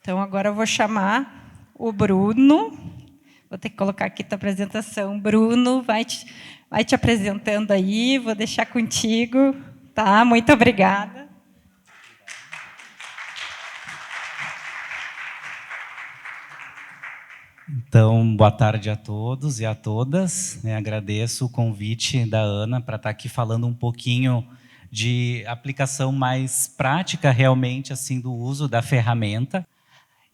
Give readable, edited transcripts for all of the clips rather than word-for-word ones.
Então, agora eu vou chamar o Bruno. Vou ter que colocar aqui a apresentação. Bruno, vai te apresentando aí, vou deixar contigo. Tá? Muito obrigada. Então, boa tarde a todos e a todas. Agradeço o convite da Ana para estar aqui falando um pouquinho de aplicação mais prática, realmente, assim, do uso da ferramenta.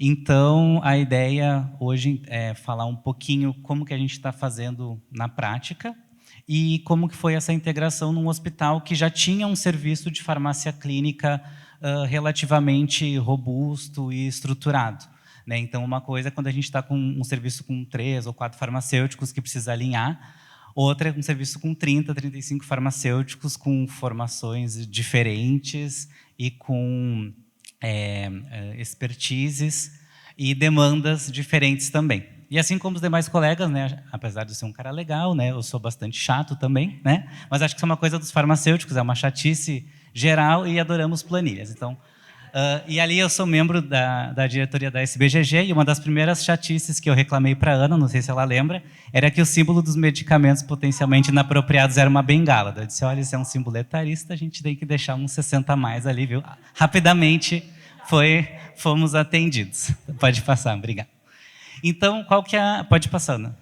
Então, a ideia hoje é falar um pouquinho como que a gente está fazendo na prática e como que foi essa integração num hospital que já tinha um serviço de farmácia clínica relativamente robusto e estruturado. Né? Então, uma coisa é quando a gente está com um serviço com 3 ou 4 farmacêuticos que precisa alinhar, outra é um serviço com 30, 35 farmacêuticos com formações diferentes e com expertises e demandas diferentes também. E assim como os demais colegas, né, apesar de eu ser um cara legal, né, eu sou bastante chato também, né, mas acho que isso é uma coisa dos farmacêuticos, é uma chatice geral e adoramos planilhas. Então, e ali eu sou membro da diretoria da SBGG e uma das primeiras chatices que eu reclamei para a Ana, não sei se ela lembra, era que o símbolo dos medicamentos potencialmente inapropriados era uma bengala. Eu disse, olha, isso é um símbolo etarista, a gente tem que deixar uns 60 a mais ali, viu? Rapidamente fomos atendidos. Pode passar, obrigado. Então, qual que é pode passar, Ana,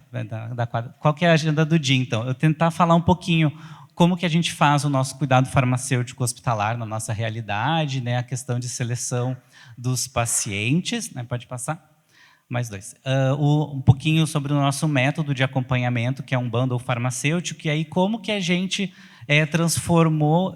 qual que é a agenda do dia, então? Eu tentar falar um pouquinho como que a gente faz o nosso cuidado farmacêutico hospitalar na nossa realidade, né, a questão de seleção dos pacientes, né, pode passar? Mais dois. Um pouquinho sobre o nosso método de acompanhamento, que é um bundle farmacêutico, e aí como que a gente transformou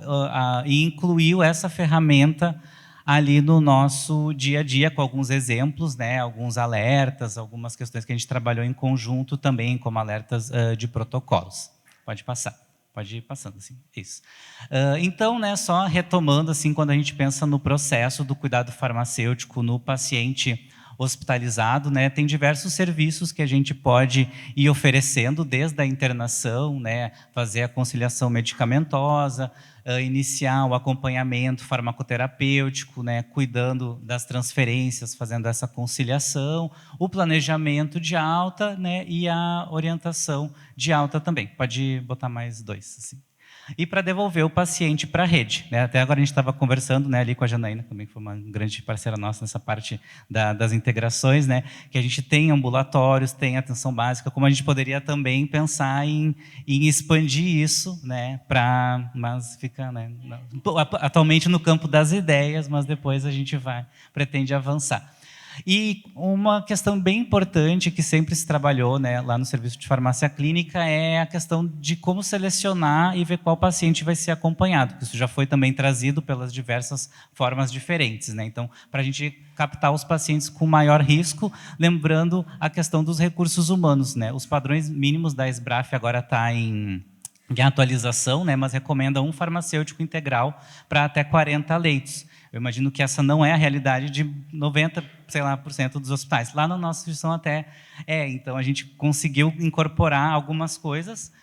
e incluiu essa ferramenta ali no nosso dia a dia, com alguns exemplos, né, alguns alertas, algumas questões que a gente trabalhou em conjunto também, como alertas de protocolos. Pode passar. Pode ir passando, assim, isso. Então, né, só retomando, assim, quando a gente pensa no processo do cuidado farmacêutico no paciente hospitalizado, né, tem diversos serviços que a gente pode ir oferecendo, desde a internação, né, fazer a conciliação medicamentosa, iniciar o acompanhamento farmacoterapêutico, né, cuidando das transferências, fazendo essa conciliação, o planejamento de alta, né, e a orientação de alta também. Pode botar mais dois, assim. E para devolver o paciente para a rede. Né? Até agora a gente estava conversando, né, ali com a Janaína, também que foi uma grande parceira nossa nessa parte das integrações, né, que a gente tem ambulatórios, tem atenção básica, como a gente poderia também pensar em expandir isso, né, mas fica, né, atualmente no campo das ideias, mas depois a gente pretende avançar. E uma questão bem importante que sempre se trabalhou, né, lá no serviço de farmácia clínica é a questão de como selecionar e ver qual paciente vai ser acompanhado. Isso já foi também trazido pelas diversas formas diferentes. Né? Então, para a gente captar os pacientes com maior risco, lembrando a questão dos recursos humanos. Né? Os padrões mínimos da SBRAF agora está em atualização, né, mas recomenda um farmacêutico integral para até 40 leitos. Eu imagino que essa não é a realidade de 90%, sei lá, dos hospitais. Lá na nossa instituição até então a gente conseguiu incorporar algumas coisas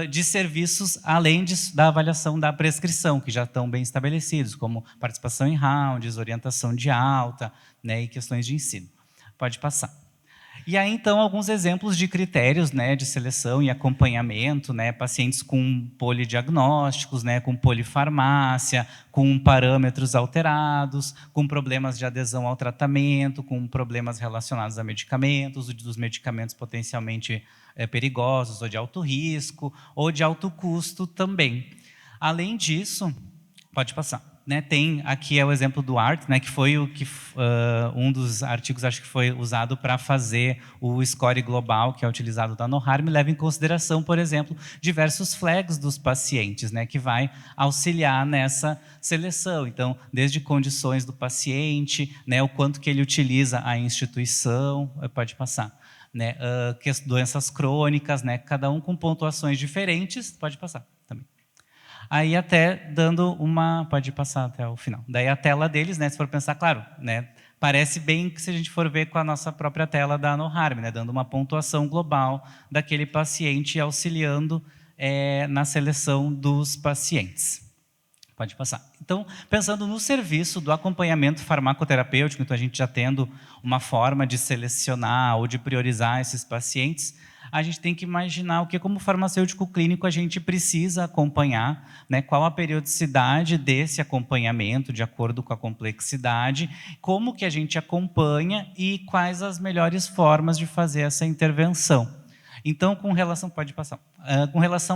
de serviços além da avaliação da prescrição, que já estão bem estabelecidos, como participação em rounds, orientação de alta, né, e questões de ensino. Pode passar. E aí, então, alguns exemplos de critérios, né, de seleção e acompanhamento, né, pacientes com polidiagnósticos, né, com polifarmácia, com parâmetros alterados, com problemas de adesão ao tratamento, com problemas relacionados a medicamentos, dos medicamentos potencialmente perigosos ou de alto risco, ou de alto custo também. Além disso, pode passar. Né, tem aqui o exemplo do ART, né, que foi um dos artigos, acho que foi usado para fazer o score global, que é utilizado da NOHARM, leva em consideração, por exemplo, diversos flags dos pacientes, né, que vai auxiliar nessa seleção. Então, desde condições do paciente, né, o quanto que ele utiliza a instituição, pode passar. Né, doenças crônicas, né, cada um com pontuações diferentes, pode passar também. Aí até dando pode passar até o final. Daí a tela deles, né, se for pensar, claro, né, parece bem que se a gente for ver com a nossa própria tela da NOHARM, né, dando uma pontuação global daquele paciente e auxiliando na seleção dos pacientes. Pode passar. Então, pensando no serviço do acompanhamento farmacoterapêutico, então a gente já tendo uma forma de selecionar ou de priorizar esses pacientes, a gente tem que imaginar o que, como farmacêutico clínico, a gente precisa acompanhar, né, qual a periodicidade desse acompanhamento, de acordo com a complexidade, como que a gente acompanha e quais as melhores formas de fazer essa intervenção. Então, com relação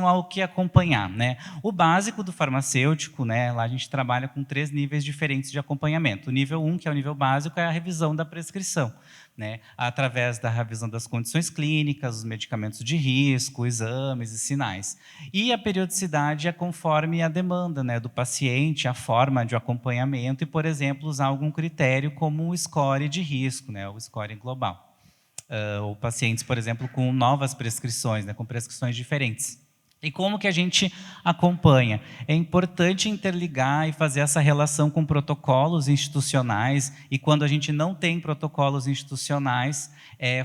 ao que acompanhar, né? O básico do farmacêutico, né? Lá a gente trabalha com 3 níveis diferentes de acompanhamento. O nível 1, que é o nível básico, é a revisão da prescrição, né? Através da revisão das condições clínicas, os medicamentos de risco, exames e sinais. E a periodicidade é conforme a demanda, né, do paciente, a forma de acompanhamento e, por exemplo, usar algum critério como o score de risco, né? O score global. Ou pacientes, por exemplo, com novas prescrições, né, com prescrições diferentes. E como que a gente acompanha? É importante interligar e fazer essa relação com protocolos institucionais, e quando a gente não tem protocolos institucionais,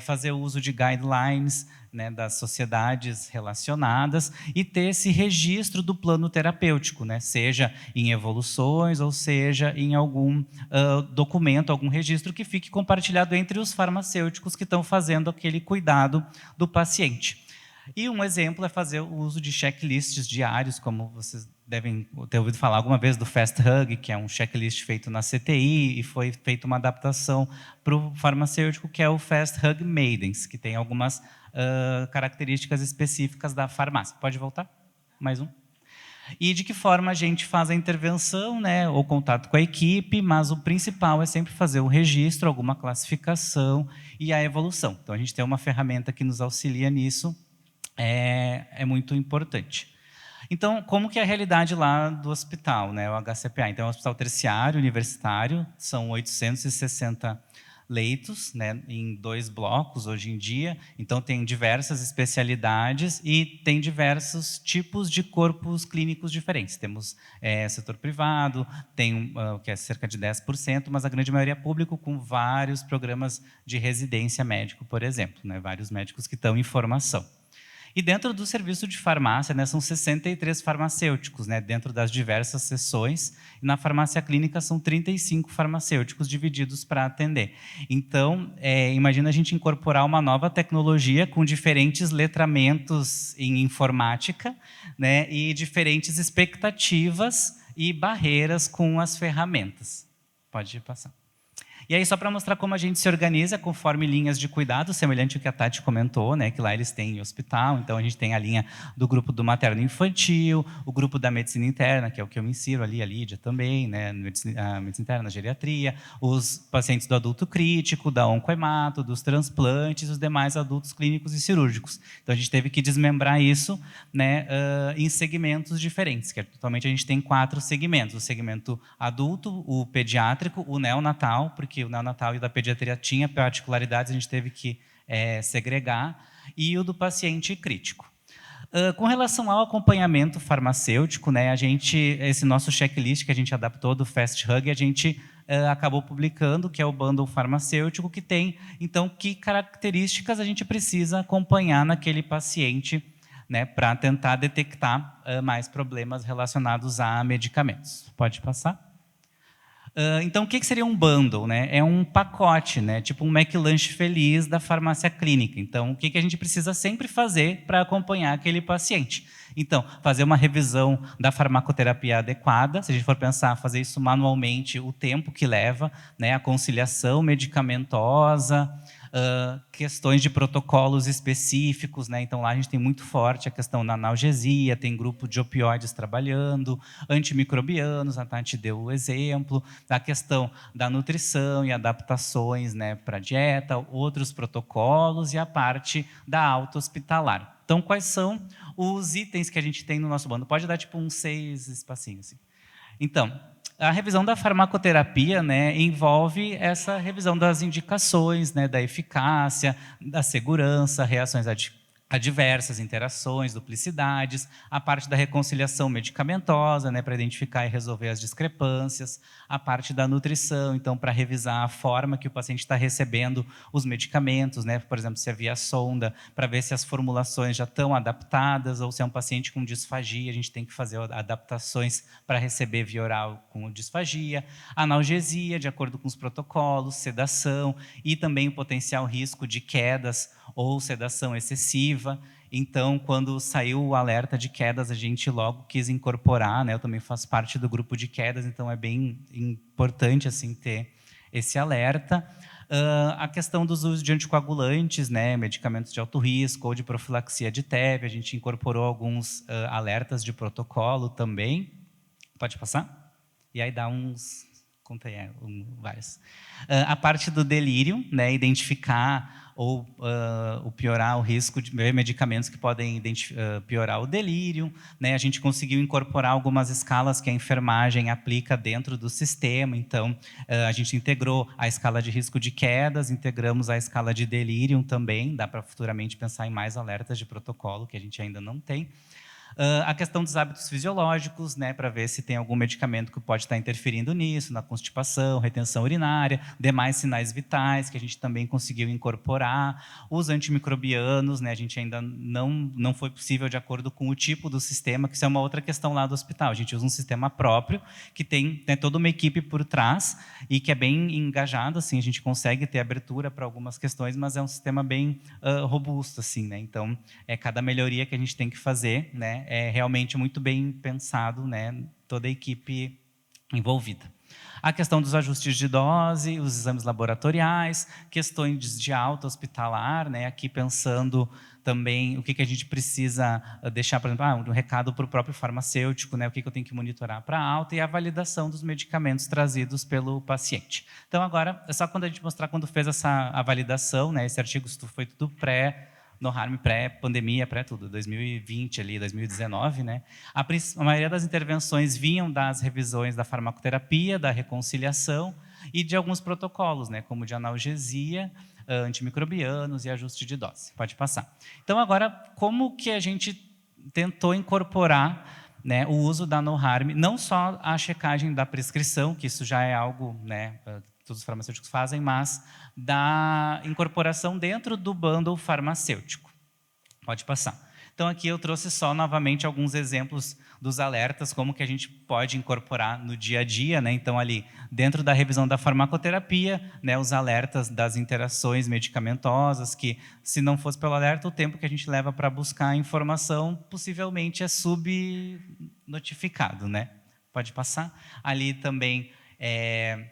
fazer uso de guidelines, né, das sociedades relacionadas e ter esse registro do plano terapêutico, né, seja em evoluções ou seja em algum documento, algum registro que fique compartilhado entre os farmacêuticos que estão fazendo aquele cuidado do paciente. E um exemplo é fazer o uso de checklists diários, como vocês devem ter ouvido falar alguma vez do Fast Hug, que é um checklist feito na CTI, e foi feita uma adaptação para o farmacêutico, que é o Fast Hug Maidens, que tem algumas características específicas da farmácia. Pode voltar? Mais um. E de que forma a gente faz a intervenção, né, ou contato com a equipe, mas o principal é sempre fazer o registro, alguma classificação e a evolução. Então, a gente tem uma ferramenta que nos auxilia nisso, é muito importante. Então, como que é a realidade lá do hospital, né, o HCPA? Então, é um hospital terciário, universitário, são 860 leitos, né, em 2 blocos hoje em dia, então tem diversas especialidades e tem diversos tipos de corpos clínicos diferentes. Temos setor privado, tem que é cerca de 10%, mas a grande maioria é público, com vários programas de residência médico, por exemplo, né, vários médicos que estão em formação. E dentro do serviço de farmácia, né, são 63 farmacêuticos, né, dentro das diversas seções. E na farmácia clínica são 35 farmacêuticos divididos para atender. Então, imagina a gente incorporar uma nova tecnologia com diferentes letramentos em informática, né, e diferentes expectativas e barreiras com as ferramentas. Pode passar. E aí, só para mostrar como a gente se organiza conforme linhas de cuidado, semelhante ao que a Tati comentou, né, que lá eles têm hospital, então a gente tem a linha do grupo do materno-infantil, o grupo da medicina interna, que é o que eu me insiro ali, a Lídia também, né, a medicina interna, a geriatria, os pacientes do adulto crítico, da oncohemato, dos transplantes, os demais adultos clínicos e cirúrgicos. Então a gente teve que desmembrar isso, né, em segmentos diferentes, que atualmente a gente tem 4 segmentos: o segmento adulto, o pediátrico, o neonatal, porque o neonatal e o da pediatria tinha particularidades, a gente teve que segregar, e o do paciente crítico. Com relação ao acompanhamento farmacêutico, né, esse nosso checklist que a gente adaptou do Fast Hug, a gente acabou publicando, que é o bundle farmacêutico, que tem, então, que características a gente precisa acompanhar naquele paciente, né, para tentar detectar mais problemas relacionados a medicamentos. Pode passar? Então, o que seria um bundle, né? É um pacote, né? Tipo um McLanche feliz da farmácia clínica. Então, o que a gente precisa sempre fazer para acompanhar aquele paciente? Então, fazer uma revisão da farmacoterapia adequada. Se a gente for pensar, fazer isso manualmente, o tempo que leva, né? A conciliação medicamentosa, questões de protocolos específicos, né? Então, lá a gente tem muito forte a questão da analgesia, tem grupo de opioides trabalhando, antimicrobianos, a Tati deu o exemplo, a questão da nutrição e adaptações, né, para a dieta, outros protocolos e a parte da alta hospitalar. Então, quais são os itens que a gente tem no nosso bando? Pode dar tipo uns 6 espacinhos, assim. Então, a revisão da farmacoterapia, né, envolve essa revisão das indicações, né, da eficácia, da segurança, reações adversas, interações, duplicidades, a parte da reconciliação medicamentosa, né, para identificar e resolver as discrepâncias, a parte da nutrição, então, para revisar a forma que o paciente está recebendo os medicamentos, né, por exemplo, se é via sonda, para ver se as formulações já estão adaptadas, ou se é um paciente com disfagia, a gente tem que fazer adaptações para receber via oral com disfagia, analgesia, de acordo com os protocolos, sedação, e também o potencial risco de quedas ou sedação excessiva. Então, quando saiu o alerta de quedas, a gente logo quis incorporar, né? Eu também faço parte do grupo de quedas, então é bem importante assim ter esse alerta. A questão dos usos de anticoagulantes, né, medicamentos de alto risco ou de profilaxia de TEV, a gente incorporou alguns alertas de protocolo também. Pode passar? E aí dá uns... Contei, vários. A parte do delírio, né, identificar ou piorar o risco de medicamentos que podem piorar o delírio. Né, a gente conseguiu incorporar algumas escalas que a enfermagem aplica dentro do sistema. Então, a gente integrou a escala de risco de quedas, integramos a escala de delírio também. Dá para futuramente pensar em mais alertas de protocolo, que a gente ainda não tem. A questão dos hábitos fisiológicos, né, para ver se tem algum medicamento que pode estar interferindo nisso, na constipação, retenção urinária, demais sinais vitais que a gente também conseguiu incorporar, os antimicrobianos, né, a gente ainda não foi possível de acordo com o tipo do sistema, que isso é uma outra questão lá do hospital. A gente usa um sistema próprio, que tem toda uma equipe por trás e que é bem engajado, assim, a gente consegue ter abertura para algumas questões, mas é um sistema bem robusto, assim, né? Então, cada melhoria que a gente tem que fazer, né, é realmente muito bem pensado, né, toda a equipe envolvida. A questão dos ajustes de dose, os exames laboratoriais, questões de alta hospitalar, né, aqui pensando também o que a gente precisa deixar, por exemplo, um recado para o próprio farmacêutico, né, o que eu tenho que monitorar para alta, e a validação dos medicamentos trazidos pelo paciente. Então, agora, é só quando a gente mostrar quando fez a validação, né, esse artigo foi tudo NOHARM pré-pandemia, pré-tudo, 2020, ali, 2019, né? A maioria das intervenções vinham das revisões da farmacoterapia, da reconciliação e de alguns protocolos, né? Como de analgesia, antimicrobianos e ajuste de dose. Pode passar. Então, agora, como que a gente tentou incorporar, né, o uso da NOHARM, não só a checagem da prescrição, que isso já é algo, né, todos os farmacêuticos fazem, mas da incorporação dentro do bundle farmacêutico. Pode passar. Então, aqui eu trouxe só, novamente, alguns exemplos dos alertas, como que a gente pode incorporar no dia a dia. Né? Então, ali, dentro da revisão da farmacoterapia, né, os alertas das interações medicamentosas, que, se não fosse pelo alerta, o tempo que a gente leva para buscar a informação, possivelmente é subnotificado. Né? Pode passar. Ali também,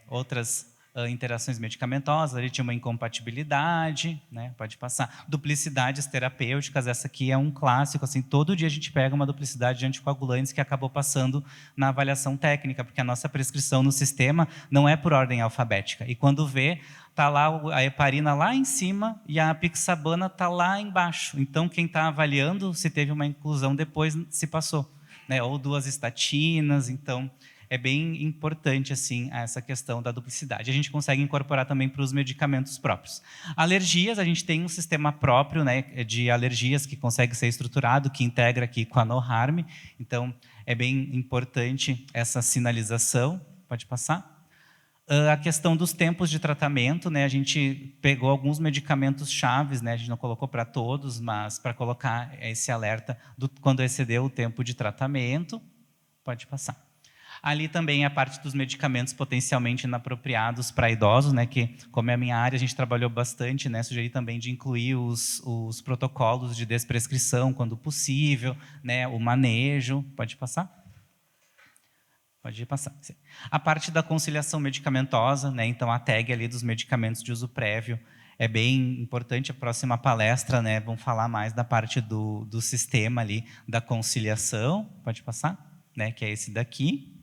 outras interações medicamentosas, ali tinha uma incompatibilidade, né? Pode passar. Duplicidades terapêuticas, essa aqui é um clássico, assim, todo dia a gente pega uma duplicidade de anticoagulantes que acabou passando na avaliação técnica, porque a nossa prescrição no sistema não é por ordem alfabética. E quando vê, está lá a heparina lá em cima e a apixabana está lá embaixo. Então, quem está avaliando se teve uma inclusão depois se passou, né? Ou 2 estatinas, então... É bem importante assim, essa questão da duplicidade. A gente consegue incorporar também para os medicamentos próprios. Alergias, a gente tem um sistema próprio, né, de alergias que consegue ser estruturado, que integra aqui com a NOHARM. Então, é bem importante essa sinalização. Pode passar. A questão dos tempos de tratamento, né, a gente pegou alguns medicamentos chaves, né, a gente não colocou para todos, mas para colocar esse alerta quando excedeu o tempo de tratamento. Pode passar. Ali também a parte dos medicamentos potencialmente inapropriados para idosos, né, que, como é a minha área, a gente trabalhou bastante, né, sugeri também de incluir os protocolos de desprescrição, quando possível, né, o manejo. Pode passar? Pode passar. A parte da conciliação medicamentosa, né, então a tag ali dos medicamentos de uso prévio é bem importante. A próxima palestra, né, vamos falar mais da parte do sistema ali, da conciliação. Pode passar? Né, que é esse daqui.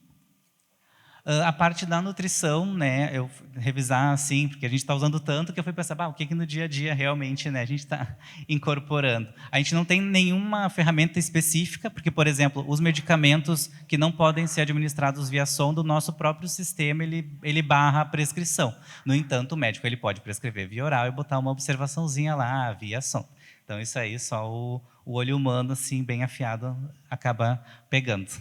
A parte da nutrição, né, eu revisar assim, porque a gente está usando tanto que eu fui pensar, o que no dia a dia realmente, né, a gente está incorporando. A gente não tem nenhuma ferramenta específica, porque, por exemplo, os medicamentos que não podem ser administrados via sonda, o nosso próprio sistema, ele barra a prescrição. No entanto, o médico ele pode prescrever via oral e botar uma observaçãozinha lá, via sonda. Então, isso aí, só o olho humano, assim, bem afiado, acaba pegando.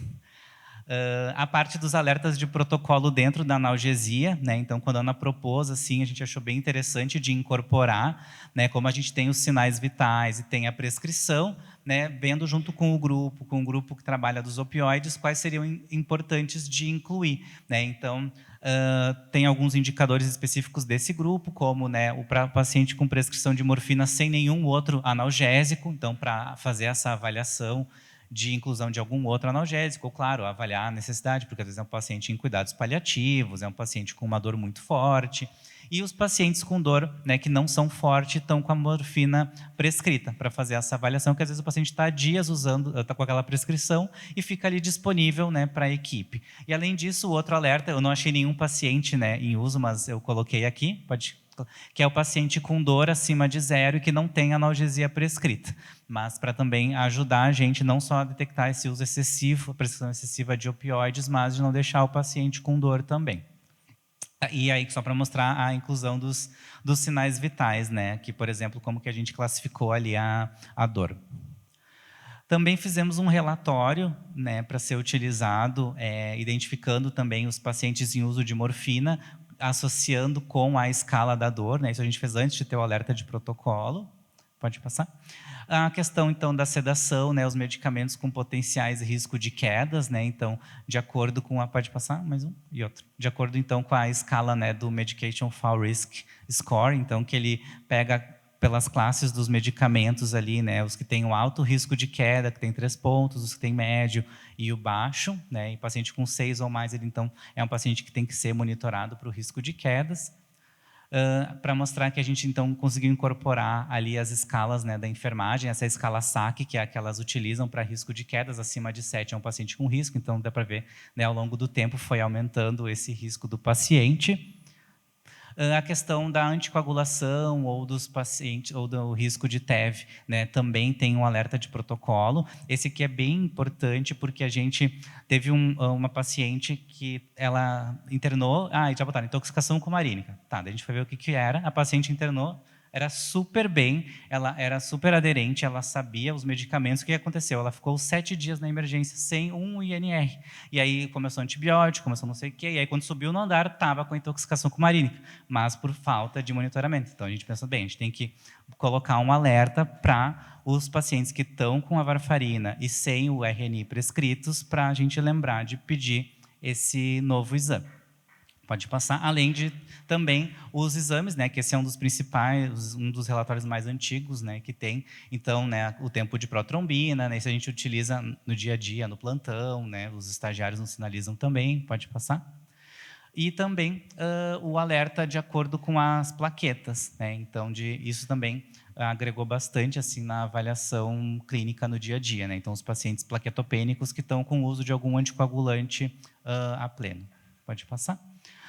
A parte dos alertas de protocolo dentro da analgesia, né? Então, quando a Ana propôs, assim, a gente achou bem interessante de incorporar, né? Como a gente tem os sinais vitais e tem a prescrição, né? Vendo junto com o grupo que trabalha dos opioides, quais seriam importantes de incluir, né? Então, tem alguns indicadores específicos desse grupo, como, né, o paciente com prescrição de morfina sem nenhum outro analgésico, então, para fazer essa avaliação de inclusão de algum outro analgésico, ou, claro, avaliar a necessidade, porque às vezes é um paciente em cuidados paliativos, é um paciente com uma dor muito forte, e os pacientes com dor, né, que não são fortes, estão com a morfina prescrita para fazer essa avaliação, que às vezes o paciente está há dias usando, está com aquela prescrição e fica ali disponível, né, para a equipe. E além disso, o outro alerta, eu não achei nenhum paciente, né, em uso, mas eu coloquei aqui, que é o paciente com dor acima de 0 e que não tem analgesia prescrita, mas para também ajudar a gente não só a detectar esse uso excessivo, a prescrição excessiva de opioides, mas de não deixar o paciente com dor também. E aí, só para mostrar a inclusão dos sinais vitais, né? Que, por exemplo, como que a gente classificou ali a dor. Também fizemos um relatório, né, para ser utilizado, identificando também os pacientes em uso de morfina, associando com a escala da dor, né? Isso a gente fez antes de ter o alerta de protocolo. Pode passar. A questão, então, da sedação, né, os medicamentos com potenciais risco de quedas, né, então, de acordo com a... Pode passar? Mais um e outro. De acordo, então, com a escala, né, do Medication Fall Risk Score, então, que ele pega pelas classes dos medicamentos ali, né, os que têm um alto risco de queda, que tem 3 pontos, os que têm médio e o baixo, né, e paciente com 6 ou mais, ele, então, é um paciente que tem que ser monitorado para o risco de quedas. Para mostrar que a gente, então, conseguiu incorporar ali as escalas, né, da enfermagem, essa escala SAC, que é a que elas utilizam para risco de quedas, acima de 7 é um paciente com risco, então dá para ver, né, ao longo do tempo foi aumentando esse risco do paciente. A questão da anticoagulação ou dos pacientes ou do risco de TEV, né, também tem um alerta de protocolo. Esse aqui é bem importante porque a gente teve uma paciente que ela internou, e já botaram intoxicação cumarínica. Tá, daí a gente foi ver o que era. A paciente internou, era super bem, ela era super aderente, ela sabia os medicamentos. O que aconteceu? Ela ficou 7 dias na emergência sem um INR. E aí começou antibiótico, começou não sei o quê, e aí quando subiu no andar, estava com intoxicação cumarínica, mas por falta de monitoramento. Então a gente pensou, bem, a gente tem que colocar um alerta para os pacientes que estão com a varfarina e sem o RNI prescritos, para a gente lembrar de pedir esse novo exame. Pode passar, além de também os exames, né, que esse é um dos principais, um dos relatórios mais antigos, né, que tem. Então, né, o tempo de protrombina, né, isso a gente utiliza no dia a dia, no plantão, né, os estagiários nos sinalizam também. Pode passar. E também o alerta de acordo com as plaquetas, né, então isso também agregou bastante assim na avaliação clínica no dia a dia, né. Então, os pacientes plaquetopênicos que estão com uso de algum anticoagulante a pleno. Pode passar.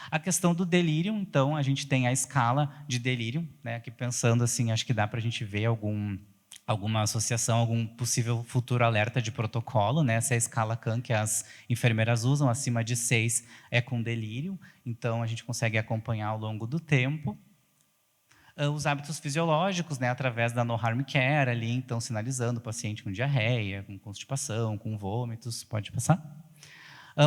A questão do delírio, então, a gente tem a escala de delírio, né, que pensando assim, acho que dá para a gente ver alguma associação, algum possível futuro alerta de protocolo, né? Essa é a escala CAN que as enfermeiras usam, acima de 6 é com delírio, então a gente consegue acompanhar ao longo do tempo. Os hábitos fisiológicos, né, através da No Harm Care, ali, então, sinalizando o paciente com diarreia, com constipação, com vômitos. Pode passar.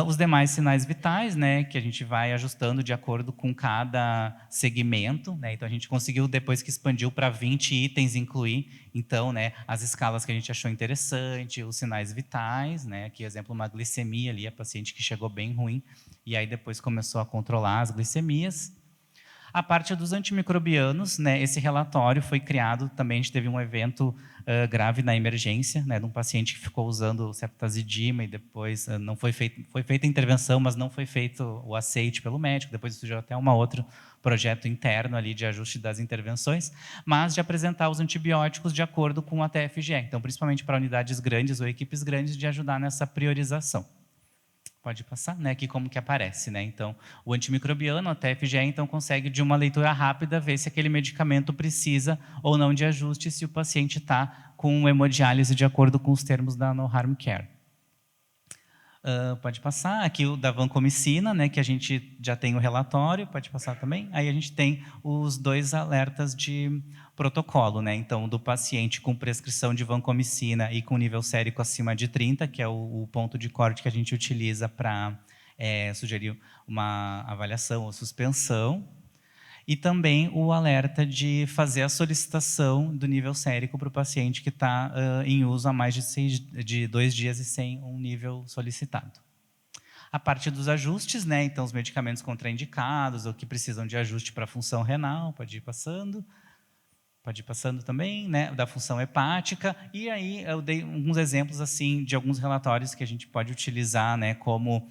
Os demais sinais vitais, né, que a gente vai ajustando de acordo com cada segmento, né, então a gente conseguiu, depois que expandiu para 20 itens, incluir, então, né, as escalas que a gente achou interessante, os sinais vitais, né, aqui, exemplo, uma glicemia ali, a paciente que chegou bem ruim, e aí depois começou a controlar as glicemias. A parte dos antimicrobianos, né, esse relatório foi criado, também a gente teve um evento grave na emergência, né, de um paciente que ficou usando ceftazidima e depois não foi feita a intervenção, mas não foi feito o aceite pelo médico, depois surgiu até um outro projeto interno ali de ajuste das intervenções, mas de apresentar os antibióticos de acordo com a TFGE, então principalmente para unidades grandes ou equipes grandes, de ajudar nessa priorização. Pode passar, né? Aqui como que aparece, né? Então, o antimicrobiano, a TFGE, então consegue de uma leitura rápida ver se aquele medicamento precisa ou não de ajuste, se o paciente está com hemodiálise de acordo com os termos da No Harm Care. Pode passar. Aqui o da vancomicina, né? Que a gente já tem o relatório. Pode passar também. Aí a gente tem os 2 alertas de protocolo, né? Então, do paciente com prescrição de vancomicina e com nível sérico acima de 30, que é o ponto de corte que a gente utiliza para sugerir uma avaliação ou suspensão, e também o alerta de fazer a solicitação do nível sérico para o paciente que está em uso há mais de 2 dias e sem um nível solicitado. A parte dos ajustes, né? Então, os medicamentos contraindicados ou que precisam de ajuste para a função renal, pode ir passando também, né? Da função hepática. E aí eu dei alguns exemplos assim de alguns relatórios que a gente pode utilizar, né? Como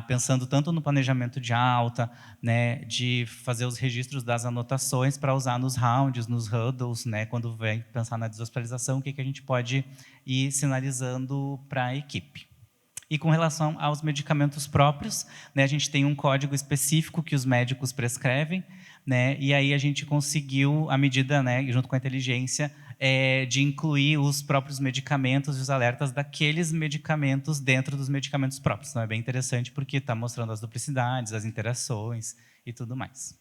pensando tanto no planejamento de alta, né? De fazer os registros das anotações para usar nos rounds, nos huddles, né? Quando vem pensar na deshospitalização, o que a gente pode ir sinalizando para a equipe. E com relação aos medicamentos próprios, né, a gente tem um código específico que os médicos prescrevem, né, e aí a gente conseguiu, à medida, né, junto com a inteligência, de incluir os próprios medicamentos e os alertas daqueles medicamentos dentro dos medicamentos próprios. Então, é bem interessante porque está mostrando as duplicidades, as interações e tudo mais.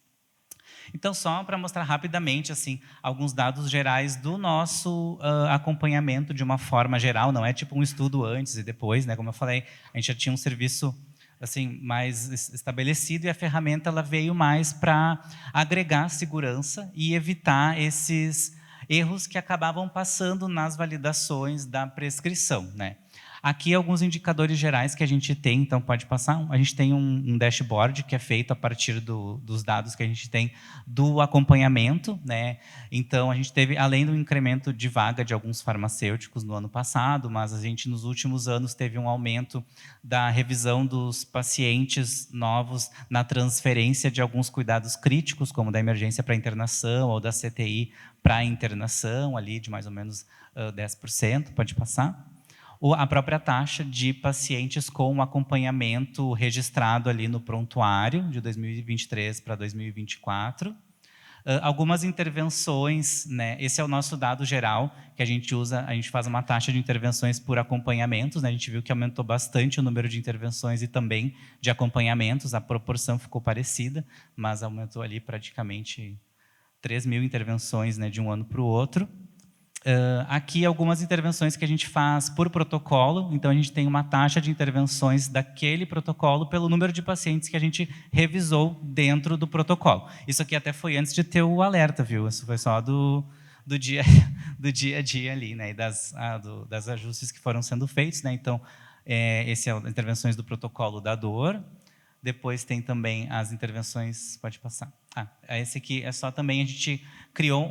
Então, só para mostrar rapidamente assim, alguns dados gerais do nosso acompanhamento de uma forma geral, não é tipo um estudo antes e depois, né? Como eu falei, a gente já tinha um serviço assim, mais estabelecido e a ferramenta ela veio mais para agregar segurança e evitar esses erros que acabavam passando nas validações da prescrição, né? Aqui alguns indicadores gerais que a gente tem, então pode passar. A gente tem um dashboard que é feito a partir dos dados que a gente tem do acompanhamento, né? Então a gente teve, além do incremento de vaga de alguns farmacêuticos no ano passado, mas a gente nos últimos anos teve um aumento da revisão dos pacientes novos na transferência de alguns cuidados críticos, como da emergência para internação ou da CTI para internação, ali de mais ou menos 10%, pode passar. A própria taxa de pacientes com acompanhamento registrado ali no prontuário de 2023 para 2024. Algumas intervenções, né? Esse é o nosso dado geral que a gente usa, a gente faz uma taxa de intervenções por acompanhamentos, né? A gente viu que aumentou bastante o número de intervenções e também de acompanhamentos, a proporção ficou parecida, mas aumentou ali praticamente 3.000 intervenções, né, de um ano para o outro. Aqui algumas intervenções que a gente faz por protocolo, então a gente tem uma taxa de intervenções daquele protocolo pelo número de pacientes que a gente revisou dentro do protocolo. Isso aqui até foi antes de ter o alerta, viu? Isso foi só do dia a dia ali, né? E das ajustes que foram sendo feitos, né? Então, esse é as intervenções do protocolo da dor. Depois tem também as intervenções, pode passar. Esse aqui é só também, a gente criou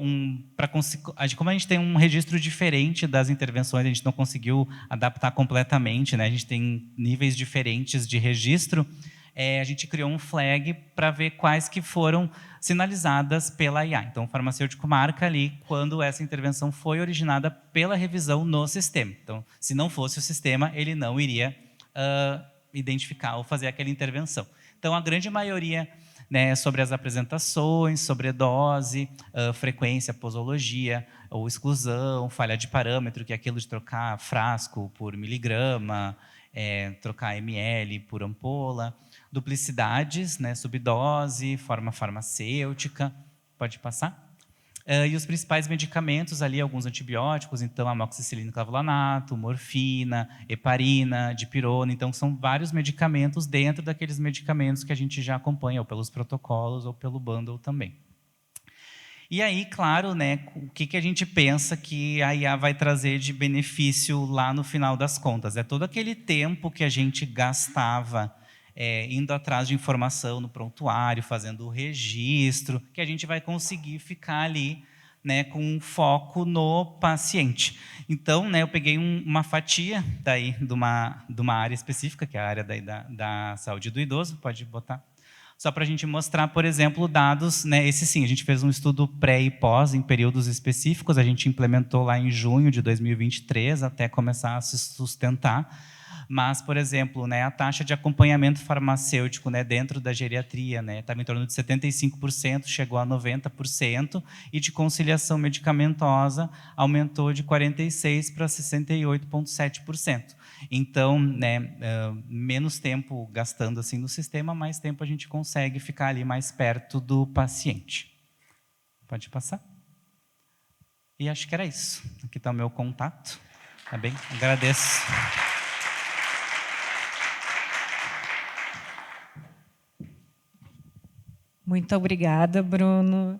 como a gente tem um registro diferente das intervenções, a gente não conseguiu adaptar completamente, né? A gente tem níveis diferentes de registro, a gente criou um flag para ver quais que foram sinalizadas pela IA. Então, o farmacêutico marca ali quando essa intervenção foi originada pela revisão no sistema. Então, se não fosse o sistema, ele não iria identificar ou fazer aquela intervenção. Então, a grande maioria, né, sobre as apresentações, sobredose, frequência, posologia ou exclusão, falha de parâmetro, que é aquilo de trocar frasco por miligrama, trocar ml por ampola, duplicidades, né, subdose, forma farmacêutica, pode passar. E os principais medicamentos ali, alguns antibióticos, então amoxicilina e clavulanato, morfina, heparina, dipirona, então são vários medicamentos dentro daqueles medicamentos que a gente já acompanha, ou pelos protocolos ou pelo bundle também. E aí, claro, né, o que a gente pensa que a IA vai trazer de benefício lá no final das contas? É todo aquele tempo que a gente gastava indo atrás de informação no prontuário, fazendo o registro, que a gente vai conseguir ficar ali, né, com um foco no paciente. Então, né, eu peguei uma fatia daí de uma área específica, que é a área daí da saúde do idoso, pode botar, só para a gente mostrar, por exemplo, dados, né, esse sim, a gente fez um estudo pré e pós em períodos específicos, a gente implementou lá em junho de 2023, até começar a se sustentar. Mas, por exemplo, né, a taxa de acompanhamento farmacêutico, né, dentro da geriatria, né, estava em torno de 75%, chegou a 90%, e de conciliação medicamentosa aumentou de 46% para 68,7%. Então, né, menos tempo gastando assim no sistema, mais tempo a gente consegue ficar ali mais perto do paciente. Pode passar. E acho que era isso. Aqui está o meu contato. Tá bem? Agradeço. Muito obrigada, Bruno.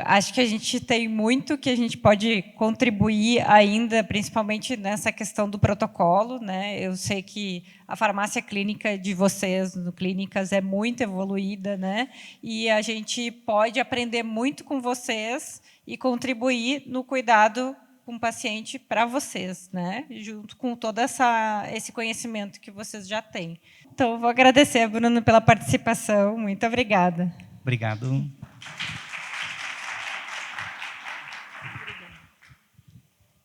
Acho que a gente tem muito que a gente pode contribuir ainda, principalmente nessa questão do protocolo, né? Eu sei que a farmácia clínica de vocês, no Clínicas, é muito evoluída, né? E a gente pode aprender muito com vocês e contribuir no cuidado com o paciente para vocês, né? Junto com todo esse conhecimento que vocês já têm. Então, vou agradecer, Bruno, pela participação. Muito obrigada. Obrigado.